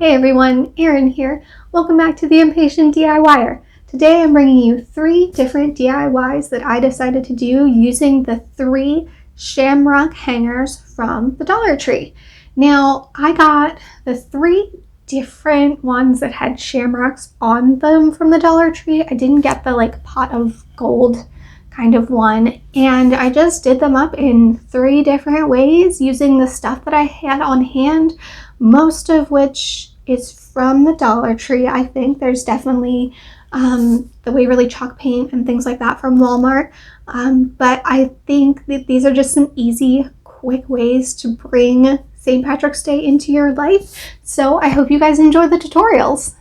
Hey everyone, Erin here. Welcome back to the Impatient DIYer. Today I'm bringing you 3 different DIYs that I decided to do using the 3 Shamrock hangers from the Dollar Tree. Now, I got the 3 different ones that had shamrocks on them from the Dollar Tree. I didn't get the pot of gold kind of one, and I just did them up in 3 different ways using the stuff that I had on hand, most of which is from the Dollar Tree. I think there's definitely the Waverly chalk paint and things like that from Walmart, but I think that these are just some easy, quick ways to bring St. Patrick's Day into your life, so I hope you guys enjoy the tutorials.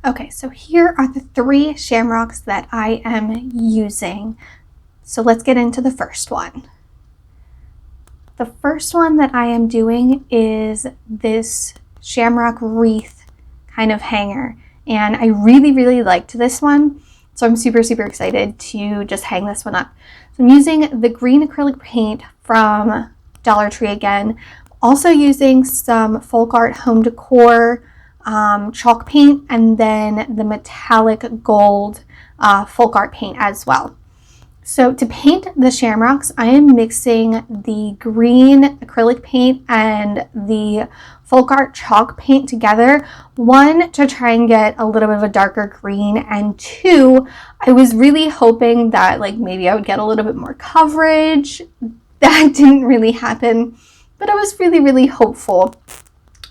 Okay, so here are the 3 shamrocks that I am using. So let's get into the first one. The first one that I am doing is this Shamrock Wreath kind of hanger. And I really liked this one. So I'm super excited to just hang this one up. So I'm using the green acrylic paint from Dollar Tree again. Also using some folk art home decor chalk paint, and then the metallic gold folk art paint as well. So to paint the shamrocks, I am mixing the green acrylic paint and the folk art chalk paint together. 1, to try and get a little bit of a darker green, and 2, I was really hoping that maybe I would get a little bit more coverage. That didn't really happen, but I was really hopeful.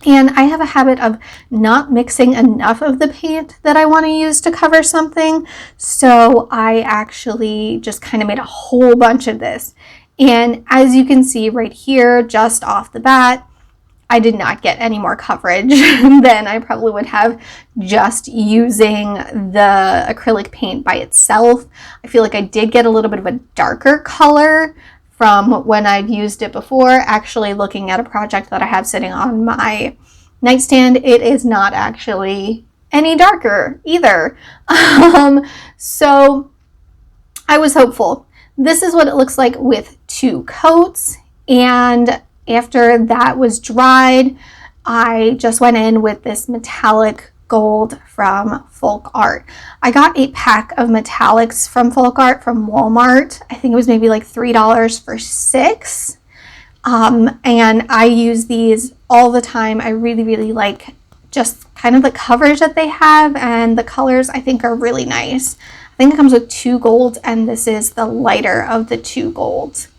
And I have a habit of not mixing enough of the paint that I want to use to cover something. So I actually just kind of made a whole bunch of this. And as you can see right here, just off the bat, I did not get any more coverage than I probably would have just using the acrylic paint by itself. I feel like I did get a little bit of a darker color from when I've used it before. Actually, looking at a project that I have sitting on my nightstand, it is not actually any darker either. So I was hopeful. This is what it looks like with 2 coats, and after that was dried, I just went in with this metallic gold from folk art. I got a pack of metallics from folk art from Walmart. I think it was maybe $3 for 6. And I use these all the time. I really like just kind of the coverage that they have, and the colors I think are really nice. I think it comes with 2 golds, and this is the lighter of the 2 golds.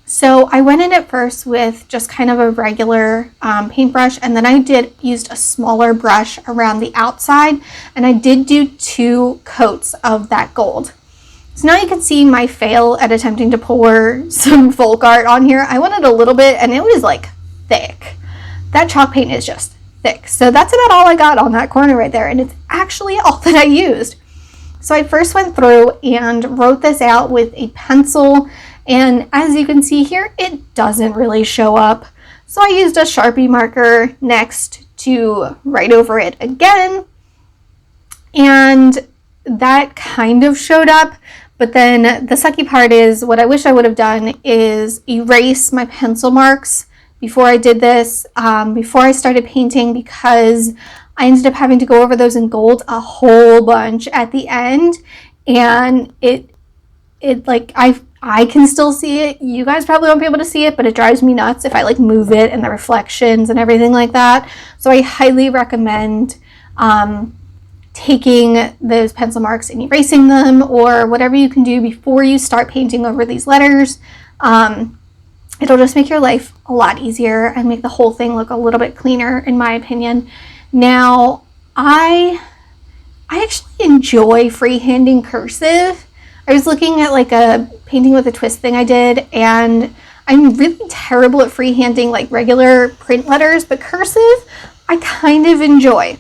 So I went in at first with just kind of a regular paintbrush, and then I used a smaller brush around the outside, and I did do 2 coats of that gold. So now you can see my fail at attempting to pour some folk art on here. I wanted a little bit, and it was thick. That chalk paint is just thick. So that's about all I got on that corner right there, and it's actually all that I used. So I first went through and wrote this out with a pencil, and as you can see here, it doesn't really show up. So I used a Sharpie marker next to write over it again, and that kind of showed up. But then the sucky part is, what I wish I would have done is erase my pencil marks before I did this, before I started painting, because I ended up having to go over those in gold a whole bunch at the end, and I can still see it. You guys probably won't be able to see it, but it drives me nuts if I move it and the reflections and everything like that. So I highly recommend taking those pencil marks and erasing them, or whatever you can do before you start painting over these letters. It'll just make your life a lot easier and make the whole thing look a little bit cleaner, in my opinion. Now, I actually enjoy freehanding cursive. I was looking at a painting with a twist thing I did, and I'm really terrible at freehanding regular print letters, but cursive I kind of enjoy.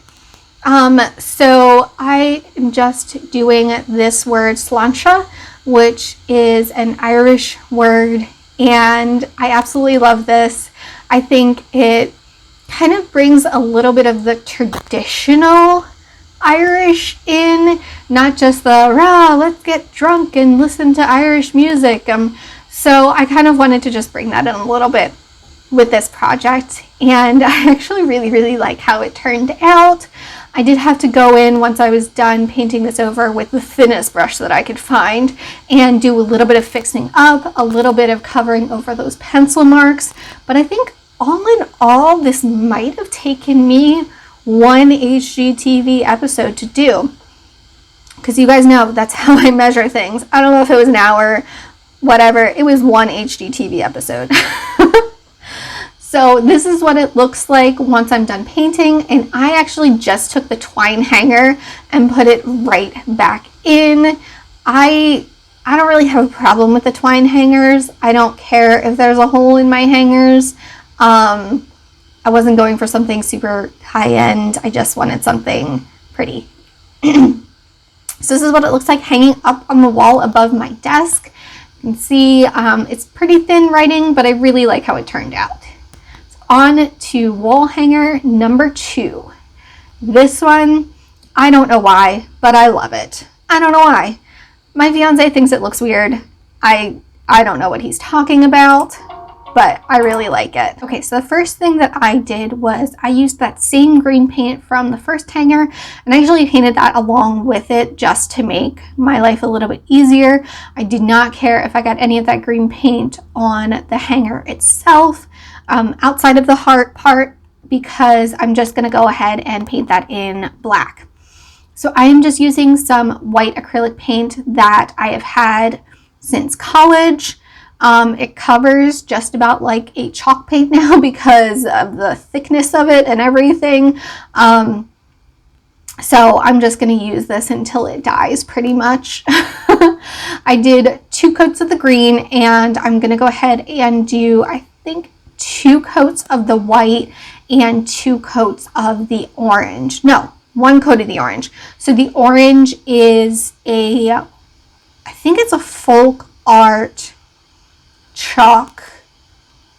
So I am just doing this word sláinte, which is an Irish word, and I absolutely love this. I think it kind of brings a little bit of the traditional Irish in, not just the let's get drunk and listen to Irish music. So I kind of wanted to just bring that in a little bit. with this project, and I actually really like how it turned out. I did have to go in once I was done painting this over with the thinnest brush that I could find and do a little bit of fixing up, a little bit of covering over those pencil marks. But I think all in all, this might have taken me one HGTV episode to do, because you guys know that's how I measure things. I don't know if it was an hour, whatever. It was one HGTV episode. So this is what it looks like once I'm done painting, and I actually just took the twine hanger and put it right back in. I don't really have a problem with the twine hangers. I don't care if there's a hole in my hangers. I wasn't going for something super high-end. I just wanted something pretty. So this is what it looks like hanging up on the wall above my desk. You can see it's pretty thin writing, but I really like how it turned out. On to wall hanger number 2. This one, I don't know why, but I love it. I don't know why. My fiance thinks it looks weird. I don't know what he's talking about, but I really like it. Okay, so the first thing that I did was I used that same green paint from the first hanger, and I actually painted that along with it just to make my life a little bit easier. I did not care if I got any of that green paint on the hanger itself. Outside of the heart part, because I'm just going to go ahead and paint that in black. So I am just using some white acrylic paint that I have had since college. It covers just about like a chalk paint now because of the thickness of it and everything. So I'm just going to use this until it dies pretty much. I did 2 coats of the green, and I'm going to go ahead and do, I think, 2 coats of the white and 2 coats of the orange. No, 1 coat of the orange. So the orange is I think it's a folk art chalk,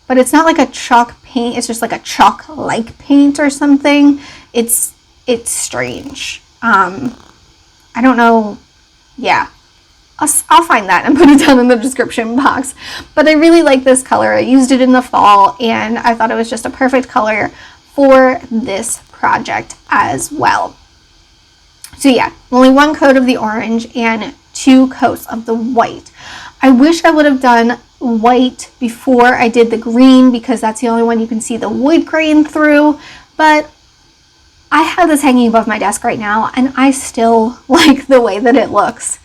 but it's not like a chalk paint. It's just like a chalk-like paint or something. It's strange. I don't know. Yeah. I'll find that and put it down in the description box. But I really like this color. I used it in the fall, and I thought it was just a perfect color for this project as well. So yeah, only 1 coat of the orange and 2 coats of the white. I wish I would have done white before I did the green, because that's the only one you can see the wood grain through. But I have this hanging above my desk right now, and I still like the way that it looks.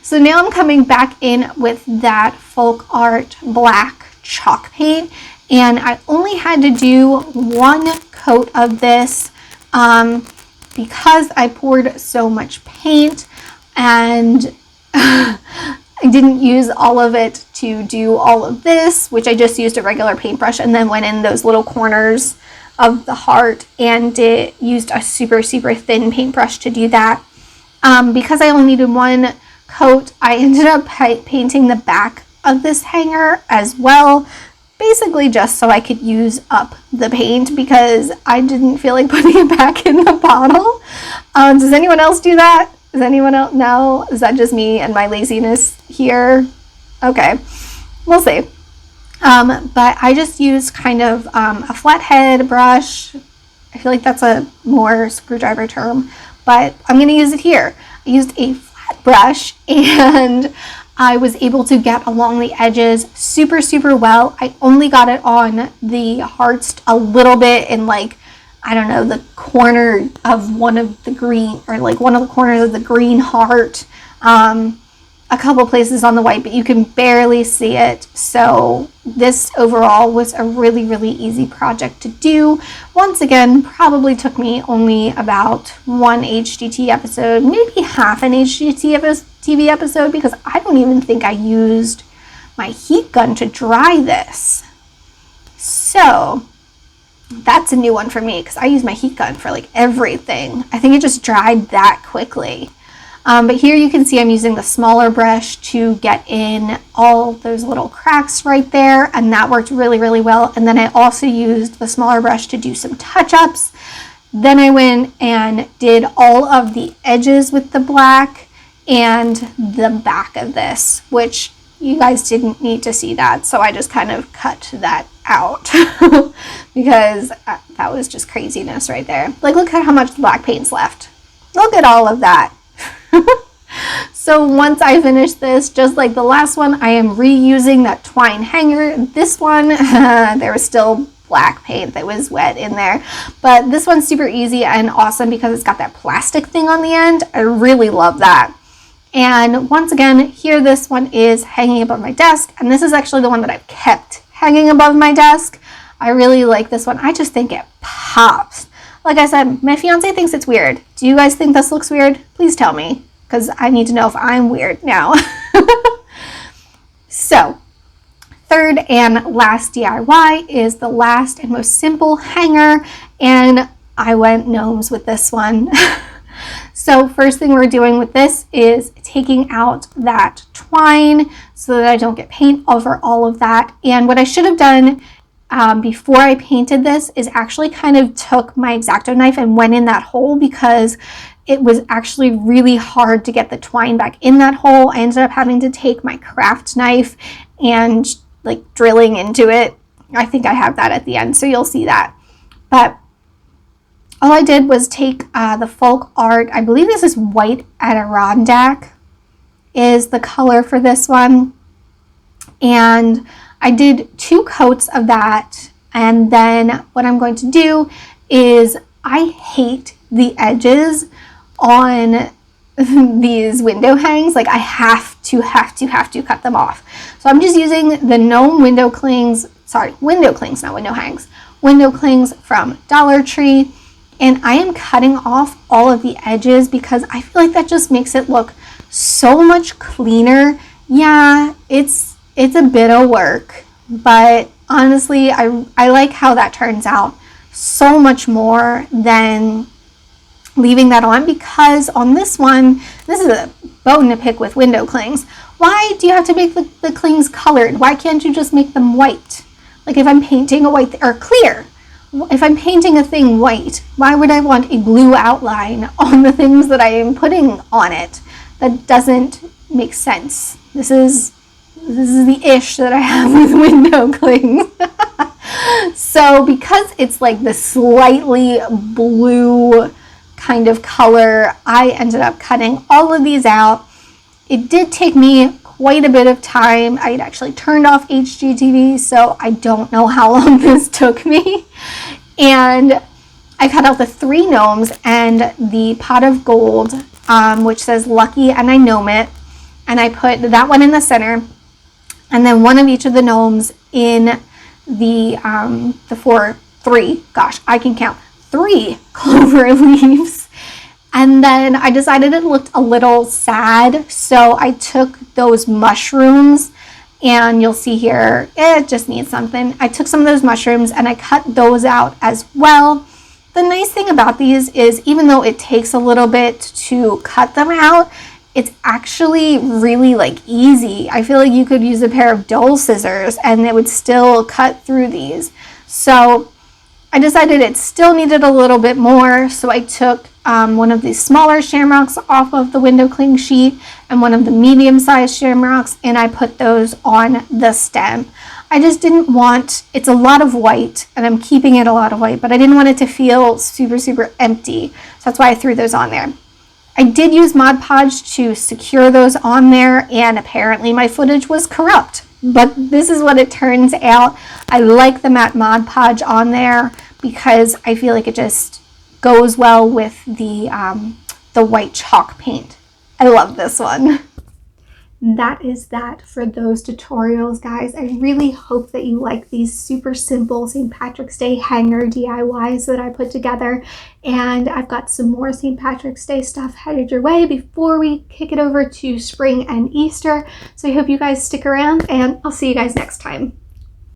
So now I'm coming back in with that folk art black chalk paint, and I only had to do 1 coat of this because I poured so much paint, and I didn't use all of it to do all of this, which I just used a regular paintbrush and then went in those little corners of the heart and used a super thin paintbrush to do that. Because I only needed 1 coat, I ended up painting the back of this hanger as well, basically just so I could use up the paint because I didn't feel like putting it back in the bottle. Does anyone else do that? Does anyone else know? Is that just me and my laziness here? Okay, we'll see. But I just used kind of a flathead brush. I feel like that's a more screwdriver term, but I'm going to use it here. I used a flat brush, and I was able to get along the edges super well. I only got it on the hearts a little bit in, like, I don't know, the corner of one of the green, or like one of the corners of the green heart. A couple places on the white, but you can barely see it. So this overall was a really easy project to do. Once again, probably took me only about 1 HGT episode, maybe half an HGTV episode, because I don't even think I used my heat gun to dry this. So that's a new one for me, because I use my heat gun for like everything. I think it just dried that quickly. But here you can see I'm using the smaller brush to get in all those little cracks right there, and that worked really well. And then I also used the smaller brush to do some touch-ups. Then I went and did all of the edges with the black and the back of this, which you guys didn't need to see that, so I just kind of cut that out because that was just craziness right there. Like, look at how much black paint's left. Look at all of that. So once I finish this, just like the last one, I am reusing that twine hanger. This one, there was still black paint that was wet in there, but this one's super easy and awesome because it's got that plastic thing on the end. I really love that. And once again, here this one is hanging above my desk, and this is actually the one that I've kept hanging above my desk. I really like this one. I just think it pops. Like I said, my fiance thinks it's weird. Do you guys think this looks weird? Please tell me, because I need to know if I'm weird now. So, third and last DIY is the last and most simple hanger, and I went gnomes with this one. So first thing we're doing with this is taking out that twine so that I don't get paint over all of that. And what I should have done before I painted this is actually kind of took my X-Acto knife and went in that hole, because it was actually really hard to get the twine back in that hole. I ended up having to take my craft knife and like drilling into it. I think I have that at the end, so you'll see that. But all I did was take the folk art. I believe this is white Adirondack is the color for this one. And I did 2 coats of that. And then what I'm going to do is, I hate the edges on these window hangs. Like, I have to cut them off. So I'm just using the Gnome window clings, window clings, not window hangs. Window clings from Dollar Tree. And I am cutting off all of the edges because I feel like that just makes it look so much cleaner. Yeah, it's a bit of work, but honestly, I like how that turns out so much more than leaving that on, because on this one, this is a bone to pick with window clings. Why do you have to make the clings colored? Why can't you just make them white? Like, if I'm painting a white or clear, if I'm painting a thing white, why would I want a blue outline on the things that I am putting on it? That doesn't make sense. This is the ish that I have with window clings. So because it's like the slightly blue kind of color, I ended up cutting all of these out. It did take me quite a bit of time. I had actually turned off HGTV, so I don't know how long this took me. And I cut out the 3 gnomes and the pot of gold, which says lucky, and I gnome it. And I put that one in the center, and then one of each of the gnomes in the 3 clover leaves. And then I decided it looked a little sad, so I took those mushrooms, and you'll see here, it just needs something. I took some of those mushrooms and I cut those out as well. The nice thing about these is, even though it takes a little bit to cut them out, it's actually really like easy. I feel like you could use a pair of dull scissors and it would still cut through these. So I decided it still needed a little bit more, so I took one of these smaller shamrocks off of the window cling sheet and one of the medium-sized shamrocks, and I put those on the stem. I just didn't want, it's a lot of white, and I'm keeping it a lot of white, but I didn't want it to feel super empty, so that's why I threw those on there. I did use Mod Podge to secure those on there, and apparently my footage was corrupt. But this is what it turns out. I like the matte Mod Podge on there because I feel like it just goes well with the white chalk paint. I love this one. That is that for those tutorials, guys. I really hope that you like these super simple St. Patrick's Day hanger DIYs that I put together. And I've got some more St. Patrick's Day stuff headed your way before we kick it over to spring and Easter. So I hope you guys stick around, and I'll see you guys next time.